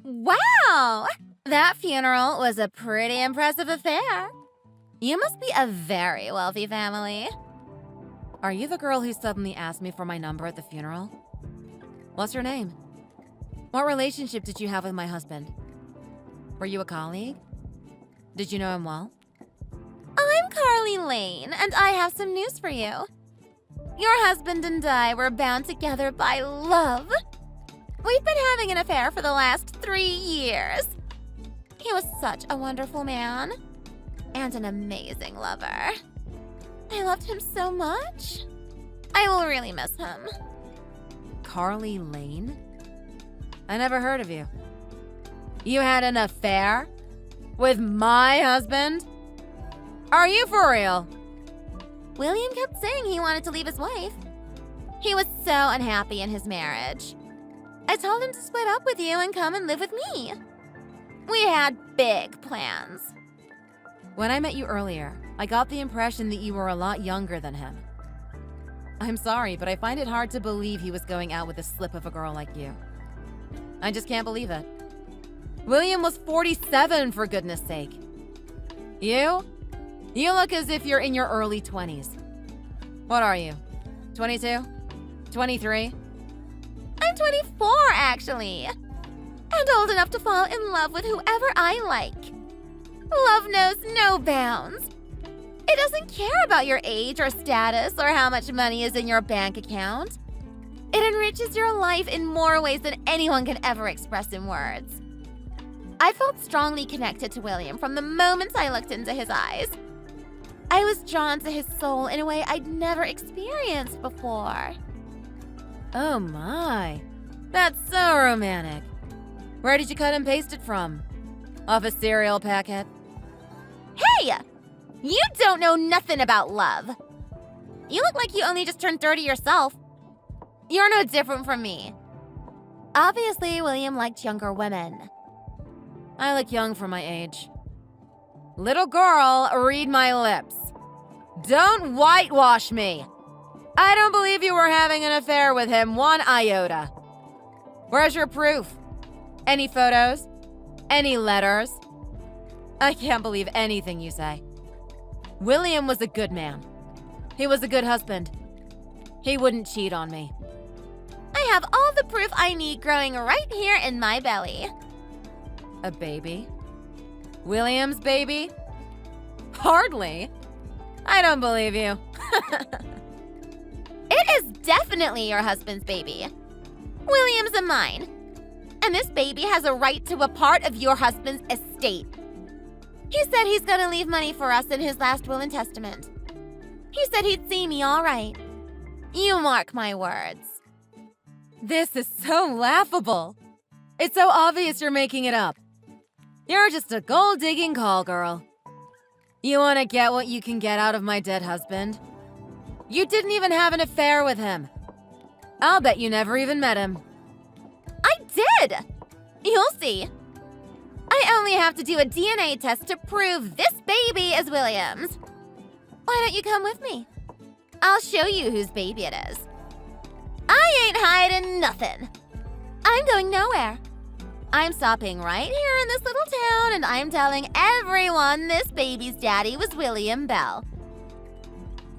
Wow! That funeral was a pretty impressive affair. You must be a very wealthy family. Are you the girl who suddenly asked me for my number at the funeral? What's your name? What relationship did you have with my husband? Were you a colleague? Did you know him well? I'm Carly Lane, and I have some news for you. Your husband and I were bound together by love. We've been having an affair for the last 3 years. He was such a wonderful man and an amazing lover. I loved him so much. I will really miss him. Carly Lane? I never heard of you. You had an affair? With my husband? Are you for real? William kept saying he wanted to leave his wife. He was so unhappy in his marriage. I told him to split up with you and come and live with me. We had big plans. When I met you earlier, I got the impression that you were a lot younger than him. I'm sorry, but I find it hard to believe he was going out with a slip of a girl like you. I just can't believe it. William was 47, for goodness sake. You look as if you're in your early 20s. What are you, 22? 23? I'm 24, actually. And old enough to fall in love with whoever I like. Love knows no bounds. It doesn't care about your age or status or how much money is in your bank account. It enriches your life in more ways than anyone can ever express in words. I felt strongly connected to William from the moment I looked into his eyes. I was drawn to his soul in a way I'd never experienced before. Oh my, that's so romantic. Where did you cut and paste it from? Off a cereal packet? Hey! You don't know nothing about love. You look like you only just turned 30 yourself. You're no different from me. Obviously, William liked younger women. I look young for my age. Little girl, read my lips. Don't whitewash me. I don't believe you were having an affair with him one iota. Where's your proof? Any photos? Any letters? I can't believe anything you say. William was a good man. He was a good husband. He wouldn't cheat on me. I have all the proof I need growing right here in my belly. A baby? William's baby? Hardly. I don't believe you. It is definitely your husband's baby. William's a mine. And this baby has a right to a part of your husband's estate. He said he's gonna leave money for us in his last will and testament. He said he'd see me all right. You mark my words. This is so laughable. It's so obvious you're making it up. You're just a gold-digging call girl. You want to get what you can get out of my dead husband? You didn't even have an affair with him. I'll bet you never even met him. I did! You'll see. I only have to do a DNA test to prove this baby is William's. Why don't you come with me? I'll show you whose baby it is. I ain't hiding nothing. I'm going nowhere. I'm stopping right here in this little town, and I'm telling everyone this baby's daddy was William Bell.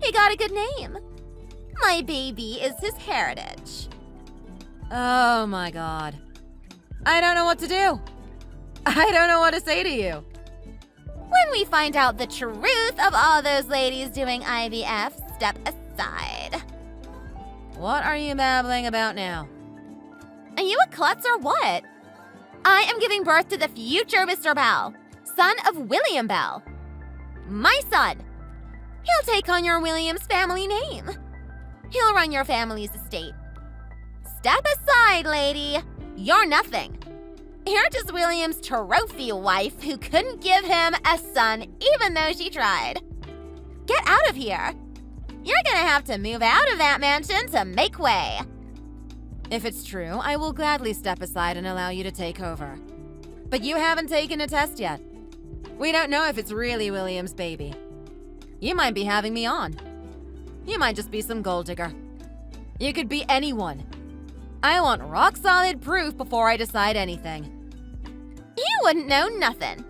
He got a good name. My baby is his heritage. Oh my God. I don't know what to do. I don't know what to say to you. When we find out the truth of all those ladies doing IVF, step aside. What are you babbling about now? Are you a klutz or what? I am giving birth to the future Mr. Bell, son of William Bell. My son. He'll take on your Williams family name. He'll run your family's estate. Step aside, lady. You're nothing. You're just William's trophy wife who couldn't give him a son even though she tried. Get out of here. You're gonna have to move out of that mansion to make way. If it's true, I will gladly step aside and allow you to take over. But you haven't taken a test yet. We don't know if it's really William's baby. You might be having me on. You might just be some gold digger. You could be anyone. I want rock-solid proof before I decide anything. You wouldn't know nothing.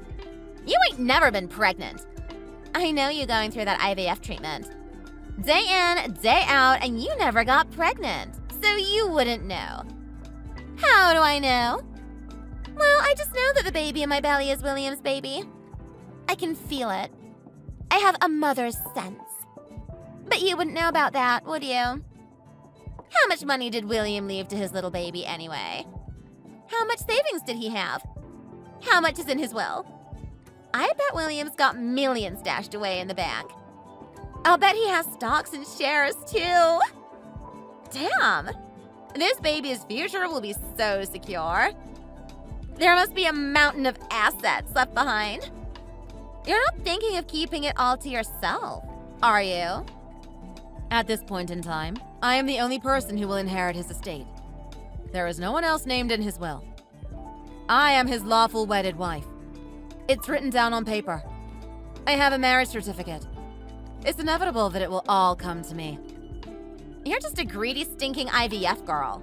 You ain't never been pregnant. I know you going through that IVF treatment. Day in, day out, and you never got pregnant, so you wouldn't know. How do I know? Well, I just know that the baby in my belly is William's baby. I can feel it. I have a mother's sense. But you wouldn't know about that, would you? How much money did William leave to his little baby anyway? How much savings did he have? How much is in his will? I bet William's got millions stashed away in the bank. I'll bet he has stocks and shares too. Damn, this baby's future will be so secure. There must be a mountain of assets left behind. You're not thinking of keeping it all to yourself, are you? At this point in time, I am the only person who will inherit his estate. There is no one else named in his will. I am his lawful wedded wife. It's written down on paper. I have a marriage certificate. It's inevitable that it will all come to me. You're just a greedy, stinking IVF girl.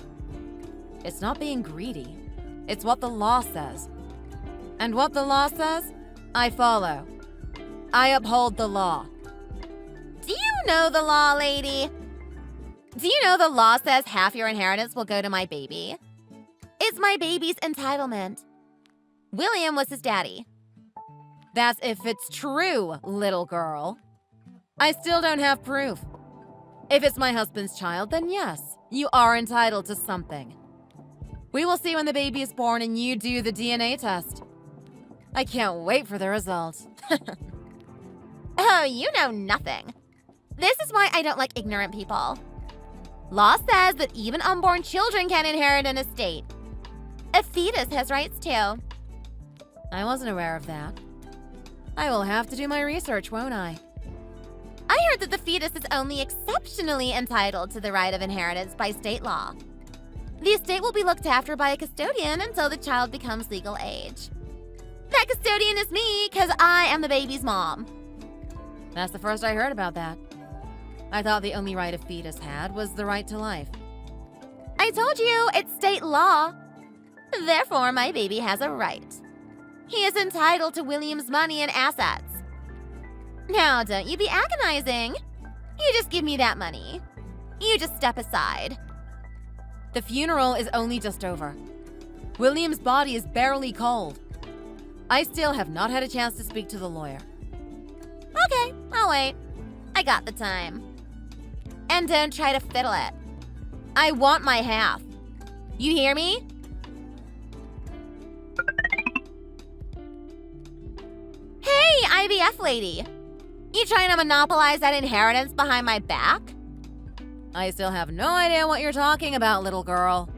It's not being greedy. It's what the law says. And what the law says, I follow. I uphold the law. Do you know the law, lady? Do you know the law says half your inheritance will go to my baby? It's my baby's entitlement. William was his daddy. That's if it's true, little girl. I still don't have proof. If it's my husband's child, then yes, you are entitled to something. We will see when the baby is born and you do the DNA test. I can't wait for the results. Oh, you know nothing. This is why I don't like ignorant people. Law says that even unborn children can inherit an estate. A fetus has rights too. I wasn't aware of that. I will have to do my research, won't I? I heard that the fetus is only exceptionally entitled to the right of inheritance by state law. The estate will be looked after by a custodian until the child becomes legal age. That custodian is me, because I am the baby's mom. That's the first I heard about that. I thought the only right a fetus had was the right to life. I told you, it's state law. Therefore, my baby has a right. He is entitled to William's money and assets. Now, don't you be agonizing. You just give me that money. You just step aside. The funeral is only just over. William's body is barely cold. I still have not had a chance to speak to the lawyer. Okay, I'll wait. I got the time. And don't try to fiddle it. I want my half. You hear me? Hey, IVF lady. You trying to monopolize that inheritance behind my back? I still have no idea what you're talking about, little girl.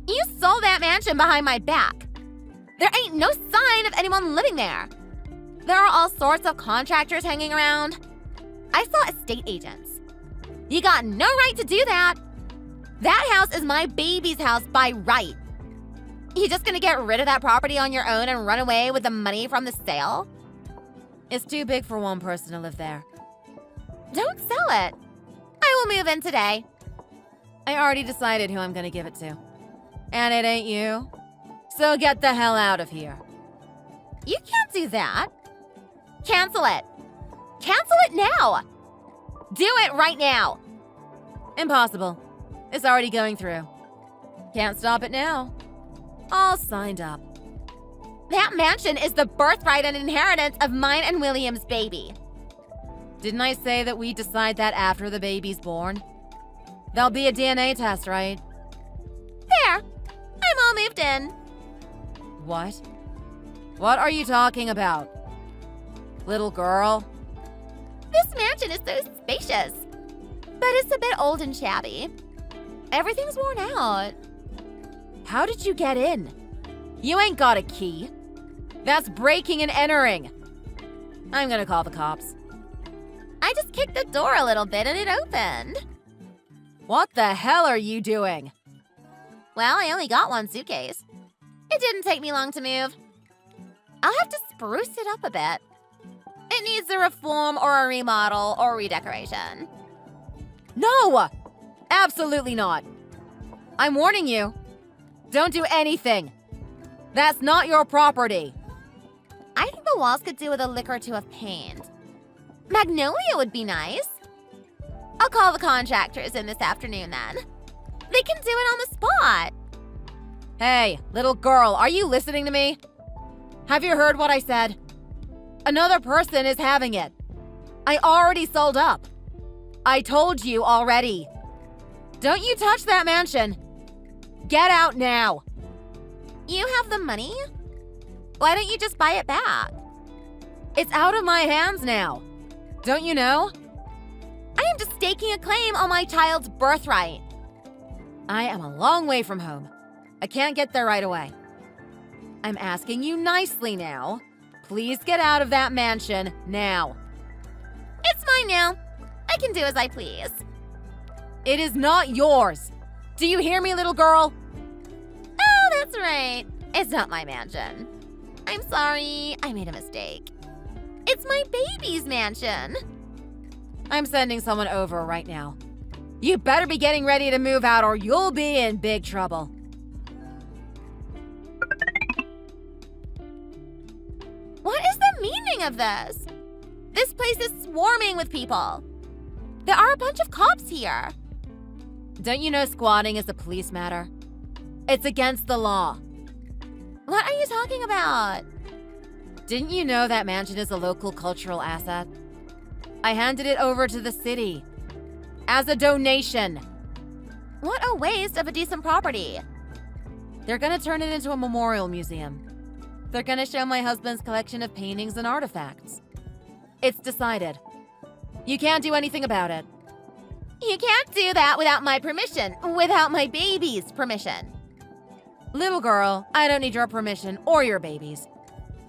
You sold that mansion behind my back. There ain't no sign of anyone living there. There are all sorts of contractors hanging around. I saw estate agents. You got no right to do that. That house is my baby's house by right. You just gonna get rid of that property on your own and run away with the money from the sale? It's too big for one person to live there. Don't sell it. I will move in today. I already decided who I'm gonna give it to. And it ain't you. So get the hell out of here. You can't do that. Cancel it. Cancel it now. Do it right now. Impossible. It's already going through. Can't stop it now. All signed up. That mansion is the birthright and inheritance of mine and William's baby. Didn't I say that we decide that after the baby's born? There'll be a DNA test, right? There. I'm all moved in. What? What are you talking about? Little girl? This mansion is so spacious, but it's a bit old and shabby. Everything's worn out. How did you get in? You ain't got a key. That's breaking and entering. I'm gonna call the cops. I just kicked the door a little bit and it opened. What the hell are you doing? Well, I only got one suitcase. It didn't take me long to move. I'll have to spruce it up a bit. It needs a reform or a remodel or redecoration. No! Absolutely not. I'm warning you. Don't do anything. That's not your property. I think the walls could do with a lick or two of paint. Magnolia would be nice. I'll call the contractors in this afternoon then. They can do it on the spot. Hey, little girl, are you listening to me? Have you heard what I said? Another person is having it. I already sold up. I told you already. Don't you touch that mansion. Get out now. You have the money? Why don't you just buy it back? It's out of my hands now. Don't you know? I am just staking a claim on my child's birthright. I am a long way from home. I can't get there right away. I'm asking you nicely now. Please get out of that mansion now. It's mine now. I can do as I please. It is not yours. Do you hear me, little girl? Oh, that's right. It's not my mansion. I'm sorry. I made a mistake. It's my baby's mansion. I'm sending someone over right now. You better be getting ready to move out or you'll be in big trouble. What is the meaning of this? This place is swarming with people. There are a bunch of cops here. Don't you know squatting is a police matter? It's against the law. What are you talking about? Didn't you know that mansion is a local cultural asset? I handed it over to the city as a donation. What a waste of a decent property. They're gonna turn it into a memorial museum. They're gonna show my husband's collection of paintings and artifacts. It's decided. You can't do anything about it. You can't do that without my permission, without my baby's permission. Little girl, I don't need your permission or your baby's.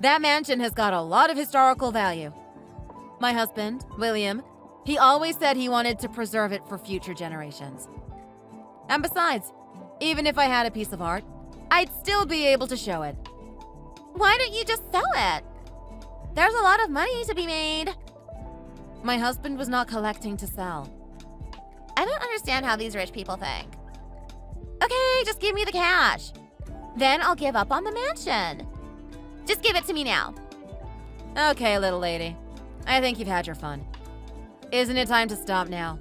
That mansion has got a lot of historical value. My husband, William, he always said he wanted to preserve it for future generations. And besides, even if I had a piece of art, I'd still be able to show it. Why don't you just sell it? There's a lot of money to be made. My husband was not collecting to sell. I don't understand how these rich people think. Okay, just give me the cash. Then I'll give up on the mansion. Just give it to me now. Okay, little lady. I think you've had your fun. Isn't it time to stop now?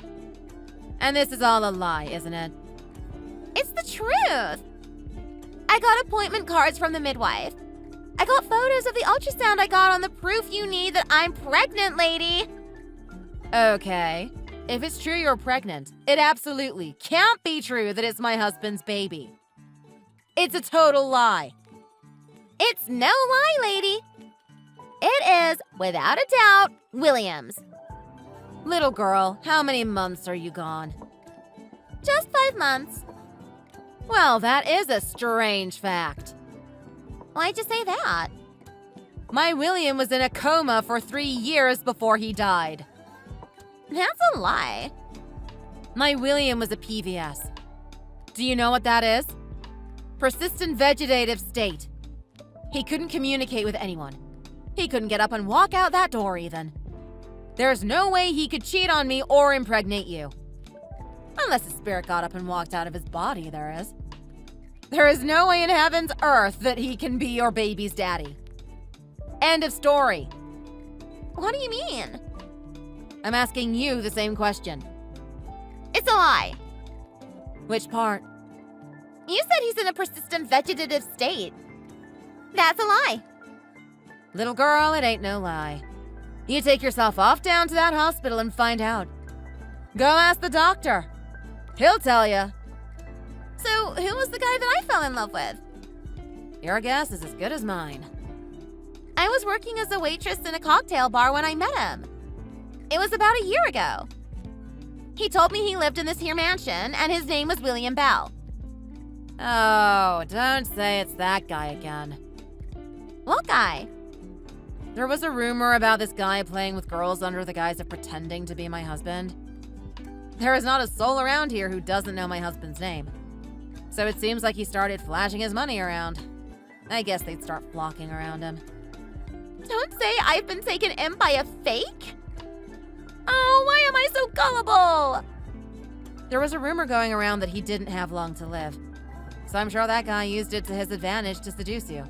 And this is all a lie, isn't it? It's the truth. I got appointment cards from the midwife. I got photos of the ultrasound I got on the proof you need that I'm pregnant, lady. Okay. If it's true you're pregnant, it absolutely can't be true that it's my husband's baby. It's a total lie. It's no lie, lady. It is, without a doubt, William's. Little girl, how many months are you gone? Just 5 months. Well, that is a strange fact. Why'd you say that? My William was in a coma for 3 years before he died. That's a lie. My William was a PVS. Do you know what that is? Persistent vegetative state. He couldn't communicate with anyone. He couldn't get up and walk out that door even. There's no way he could cheat on me or impregnate you. Unless his spirit got up and walked out of his body, there is. There is no way in heaven's earth that he can be your baby's daddy. End of story. What do you mean? I'm asking you the same question. It's a lie. Which part? You said he's in a persistent vegetative state. That's a lie. Little girl, it ain't no lie. You take yourself off down to that hospital and find out. Go ask the doctor. He'll tell you. So, who was the guy that I fell in love with? Your guess is as good as mine. I was working as a waitress in a cocktail bar when I met him. It was about a year ago. He told me he lived in this here mansion, and his name was William Bell. Oh, don't say it's that guy again. What guy? There was a rumor about this guy playing with girls under the guise of pretending to be my husband. There is not a soul around here who doesn't know my husband's name. So it seems like he started flashing his money around. I guess they'd start flocking around him. Don't say I've been taken in by a fake. Oh, why am I so gullible? There was a rumor going around that he didn't have long to live. So I'm sure that guy used it to his advantage to seduce you.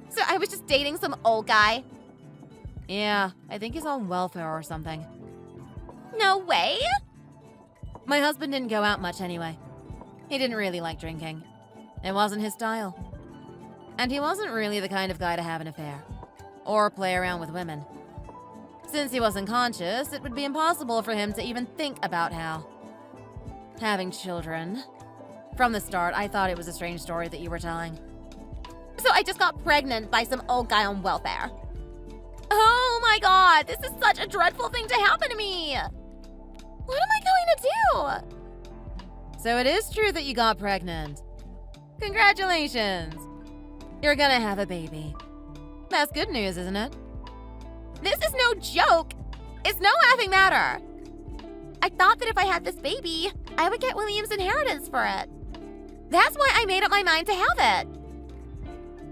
So I was just dating some old guy? Yeah, I think he's on welfare or something. No way! My husband didn't go out much anyway. He didn't really like drinking. It wasn't his style. And he wasn't really the kind of guy to have an affair. Or play around with women. Since he wasn't conscious, it would be impossible for him to even think about having children. From the start, I thought it was a strange story that you were telling. So I just got pregnant by some old guy on welfare. Oh my god, this is such a dreadful thing to happen to me! What am I going to do? So it is true that you got pregnant. Congratulations! You're gonna have a baby. That's good news, isn't it? This is no joke! It's no laughing matter! I thought that if I had this baby, I would get William's inheritance for it. That's why I made up my mind to have it.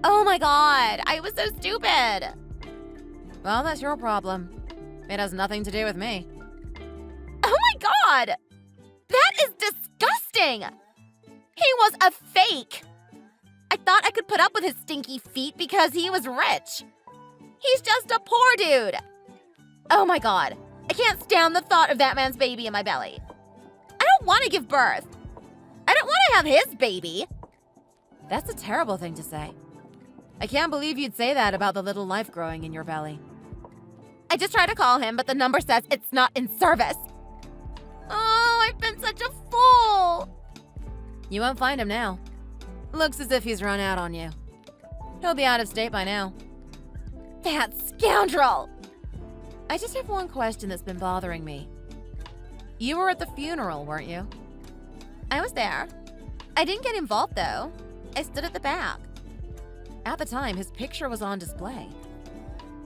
Oh my god, I was so stupid. Well, that's your problem. It has nothing to do with me. Oh my god! That is disgusting! He was a fake! I thought I could put up with his stinky feet because he was rich. He's just a poor dude. Oh my god, I can't stand the thought of that man's baby in my belly. I don't want to give birth. I don't want to have his baby. That's a terrible thing to say. I can't believe you'd say that about the little life growing in your belly. I just tried to call him, but the number says it's not in service. Oh, I've been such a fool. You won't find him now. Looks as if he's run out on you. He'll be out of state by now. That scoundrel! I just have one question that's been bothering me. You were at the funeral, weren't you? I was there. I didn't get involved, though. I stood at the back. At the time, his picture was on display.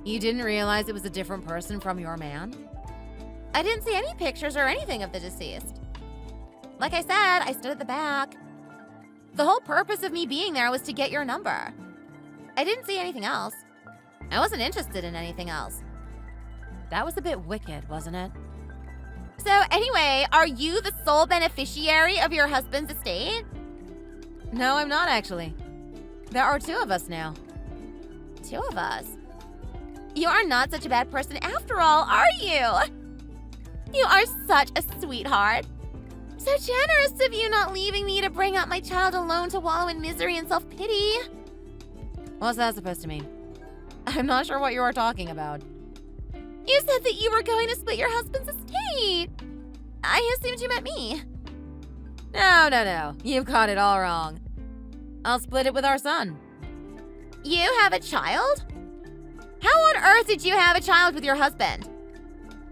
You didn't realize it was a different person from your man? I didn't see any pictures or anything of the deceased. Like I said, I stood at the back. The whole purpose of me being there was to get your number. I didn't see anything else. I wasn't interested in anything else. That was a bit wicked, wasn't it? So anyway, are you the sole beneficiary of your husband's estate? No, I'm not actually. There are two of us now. Two of us? You are not such a bad person after all, are you? You are such a sweetheart. So generous of you not leaving me to bring up my child alone to wallow in misery and self-pity. What's that supposed to mean? I'm not sure what you are talking about. You said that you were going to split your husband's estate. I assumed you meant me. No. You've got it all wrong. I'll split it with our son. You have a child? How on earth did you have a child with your husband?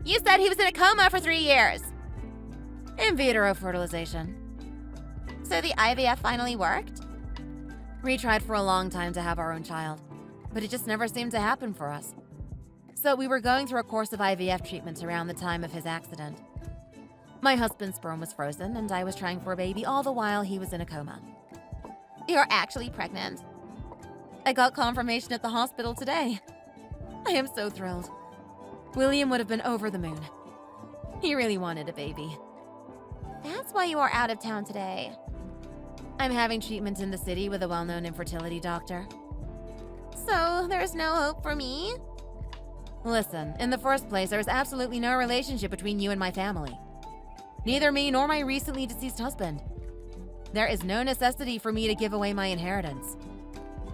You said he was in a coma for 3 years. In vitro fertilization. So the IVF finally worked? We tried for a long time to have our own child, but it just never seemed to happen for us. So we were going through a course of IVF treatments around the time of his accident. My husband's sperm was frozen, and I was trying for a baby all the while he was in a coma. You're actually pregnant. I got confirmation at the hospital today. I am so thrilled. William would have been over the moon. He really wanted a baby. That's why you are out of town today. I'm having treatment in the city with a well-known infertility doctor. So there's no hope for me? Listen, in the first place, there is absolutely no relationship between you and my family. Neither me nor my recently deceased husband. There is no necessity for me to give away my inheritance.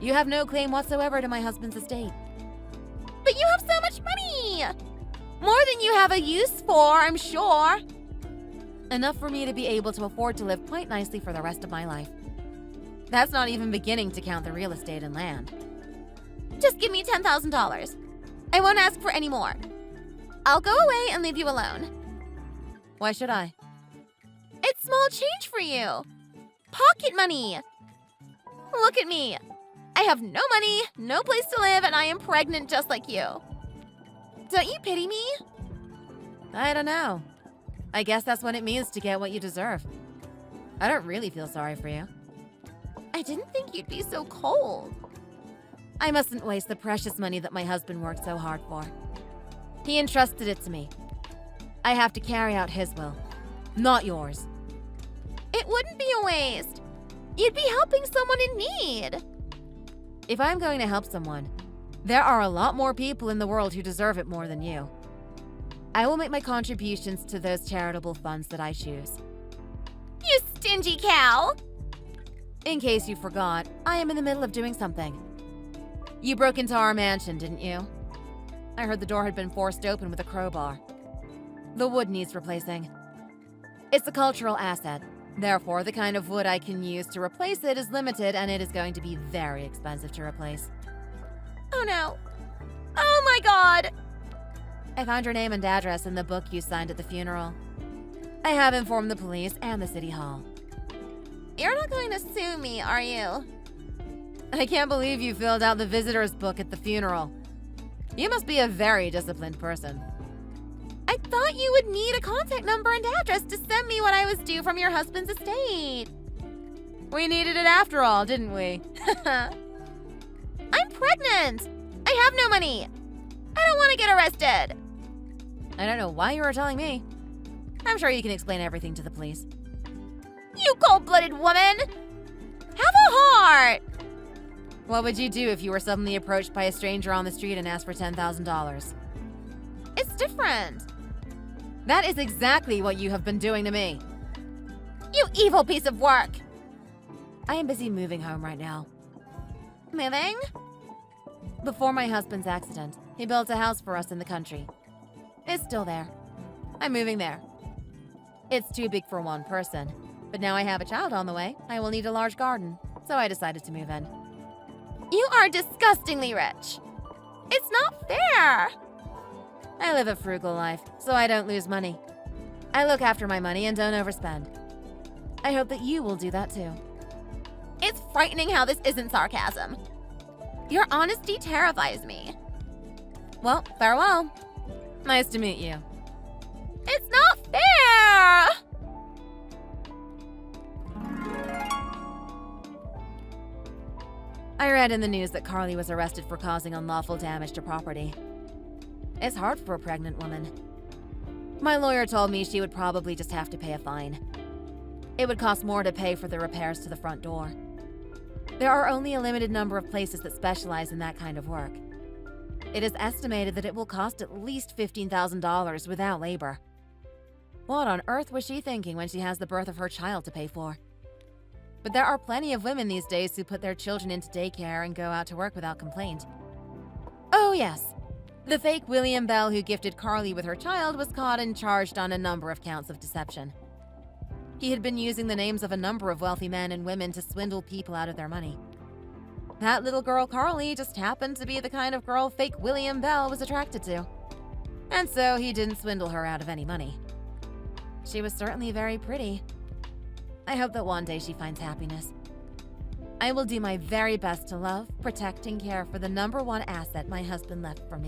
You have no claim whatsoever to my husband's estate. But you have so much money! More than you have a use for, I'm sure. Enough for me to be able to afford to live quite nicely for the rest of my life. That's not even beginning to count the real estate and land. Just give me $10,000. I won't ask for any more. I'll go away and leave you alone. Why should I? It's small change for you. Pocket money. Look at me. I have no money, no place to live, and I am pregnant just like you. Don't you pity me? I don't know. I guess that's what it means to get what you deserve. I don't really feel sorry for you. I didn't think you'd be so cold. I mustn't waste the precious money that my husband worked so hard for. He entrusted it to me. I have to carry out his will. Not yours. It wouldn't be a waste. You'd be helping someone in need. If I'm going to help someone, there are a lot more people in the world who deserve it more than you. I will make my contributions to those charitable funds that I choose. You stingy cow! In case you forgot, I am in the middle of doing something. You broke into our mansion, didn't you? I heard the door had been forced open with a crowbar. The wood needs replacing. It's a cultural asset. Therefore, the kind of wood I can use to replace it is limited, and it is going to be very expensive to replace. Oh no. Oh my god! I found your name and address in the book you signed at the funeral. I have informed the police and the city hall. You're not going to sue me, are you? I can't believe you filled out the visitor's book at the funeral. You must be a very disciplined person. I thought you would need a contact number and address to send me what I was due from your husband's estate. We needed it after all, didn't we? I'm pregnant! I have no money! I don't want to get arrested! I don't know why you were telling me. I'm sure you can explain everything to the police. You cold-blooded woman! Have a heart! What would you do if you were suddenly approached by a stranger on the street and asked for $10,000? It's different. That is exactly what you have been doing to me. You evil piece of work! I am busy moving home right now. Moving? Before my husband's accident, he built a house for us in the country. It's still there. I'm moving there. It's too big for one person, but now I have a child on the way. I will need a large garden, so I decided to move in. You are disgustingly rich. It's not fair. I live a frugal life, so I don't lose money. I look after my money and don't overspend. I hope that you will do that too. It's frightening how this isn't sarcasm. Your honesty terrifies me. Well, farewell. Nice to meet you. It's not fair! I read in the news that Carly was arrested for causing unlawful damage to property. It's hard for a pregnant woman. My lawyer told me she would probably just have to pay a fine. It would cost more to pay for the repairs to the front door. There are only a limited number of places that specialize in that kind of work. It is estimated that it will cost at least $15,000 without labor. What on earth was she thinking when she has the birth of her child to pay for? But there are plenty of women these days who put their children into daycare and go out to work without complaint. Oh yes, the fake William Bell who gifted Carly with her child was caught and charged on a number of counts of deception. He had been using the names of a number of wealthy men and women to swindle people out of their money. That little girl Carly just happened to be the kind of girl fake William Bell was attracted to. And so he didn't swindle her out of any money. She was certainly very pretty. I hope that one day she finds happiness. I will do my very best to love, protect, and care for the number one asset my husband left for me.